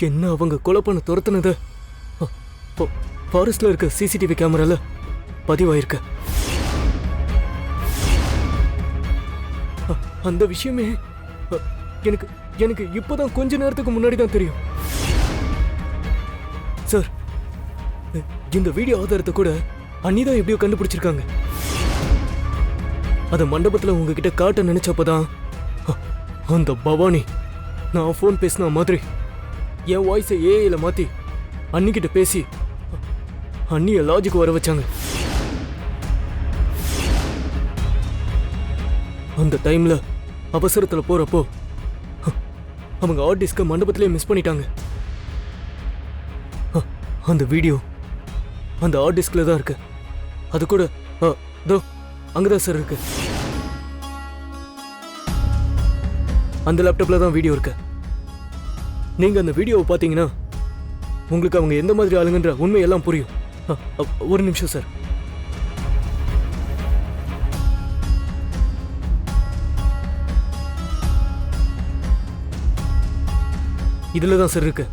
என்ன அவங்க கொலை பண்ண துரத்துனது ஃபாரஸ்ட்ல இருக்க சிசிடிவி கேமரால பதிவாயிருக்கு. அந்த விஷயமே எனக்கு எனக்கு இப்போதான் கொஞ்ச நேரத்துக்கு முன்னாடி தான் தெரியும் சார். இந்த வீடியோ ஆதாரத்தை கூட அன்னிதான் எப்படியோ கண்டுபிடிச்சிருக்காங்க. அத மண்டபத்துல உங்ககிட்ட காட்ட நினைச்சப்பதான் அந்த பவானி நான் போன் பேசின மாதிரி என் வாய்ஸை ஏஐல மாத்தி அன்னிக்கிட்ட பேசி அண்ணிய லாஜிக் வர வச்சாங்க. அந்த டைம்ல அவசரத்துல போறப்போ அவங்க ஹார்ட் டிஸ்க மண்டபத்திலே மிஸ் பண்ணிட்டாங்க. அந்த வீடியோ அந்த ஹார்ட் டிஸ்க்ல தான் இருக்கு. அது கூட தோ அங்கதான் சார் இருக்கு. அந்த லேப்டாப்ல தான் வீடியோ இருக்கு. நீங்க அந்த வீடியோவை பாத்தீங்கன்னா உங்களுக்கு அவங்க எந்த மாதிரி ஆளுங்கன்ற உண்மையெல்லாம் புரியும். ஒரு நிமிஷம் சார். இதுல தான் சார் இருக்கு.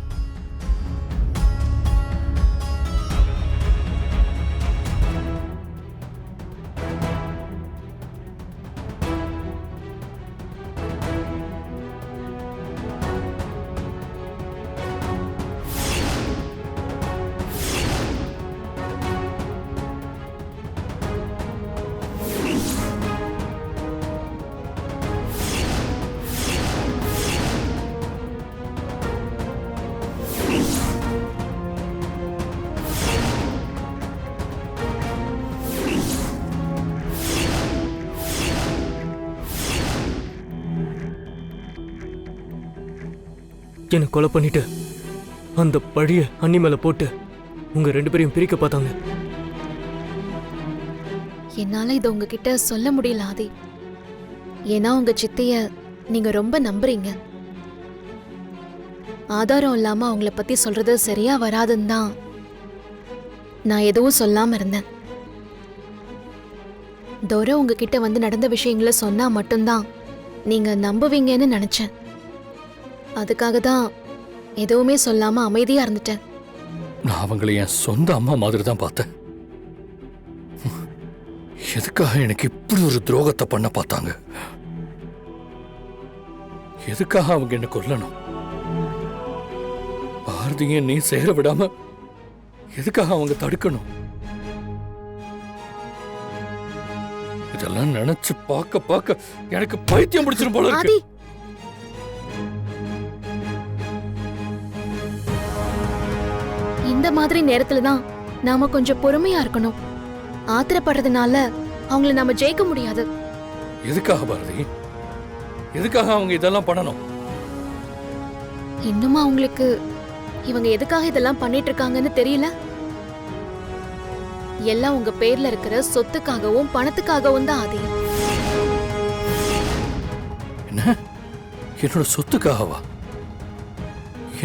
என்னை கொலை பண்ணிட்டு அந்த பழிய அண்ணி மேல போட்டு உங்க 2 பேரையும் பிரிக்க பார்த்தாங்க. என்னால இதை உங்ககிட்ட சொல்ல முடியல ஆதி. ஏன்னா உங்க சித்தைய நீங்க ரொம்ப நம்புறீங்க. ஆதாரம் இல்லாம அவங்கள பத்தி சொல்றது சரியா வராதுன்னு தான் நான் எதுவும் சொல்லாம இருந்தேன். தோர உங்ககிட்ட வந்து நடந்த விஷயங்களை சொன்னா மட்டும்தான் நீங்க நம்புவீங்கன்னு நினைச்சேன். அதுக்காக தான் எதுவுமே சொல்லாம அமைதியா இருந்துட்டேன். நான் அவங்களை என் சொந்த அம்மா மாதிரி தான் பார்த்தேன். எதுக்காக எனக்கு இப்படி ஒரு துரோகத்தை பண்ண பார்த்தாங்க? எதுக்காக அவங்க என்ன கொல்லணும்? பாரதிய நீ சேர விடாம எதுக்காக அவங்க தடுக்கணும்? இதெல்லாம் நினைச்சு பார்க்க பார்க்க எனக்கு பைத்தியம் பிடிச்சிரும் போல இருக்கு. இந்த மாதிரி நேரத்துல தான் நாம கொஞ்சம் பொறுமையா இருக்கணும். ஆத்திரப்படுறதுனால அவங்கள நாம ஜெயிக்க முடியாது. எதுக்காக பாரதி? எதுக்காக அவங்க இதெல்லாம் பண்ணணும்? இன்னுமா அவங்களுக்கு இவங்க எதுக்காக இதெல்லாம் பண்ணிட்டு இருக்காங்கன்னு தெரியல? எல்லாம் உங்க பேர்ல இருக்கிற சொத்துக்காகவும் பணத்துக்காகவும் தான் ஆதி. என்ன? என்னோட சொத்துக்காகவா?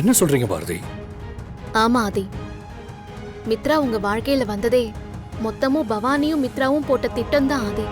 என்ன சொல்றீங்க பாரதி? ஆமா ஆதி. மித்ரா உங்க வாழ்க்கையில வந்ததே மொத்தமும் பவானியும் மித்ராவும் போட்ட திட்டம் தான் ஆதி.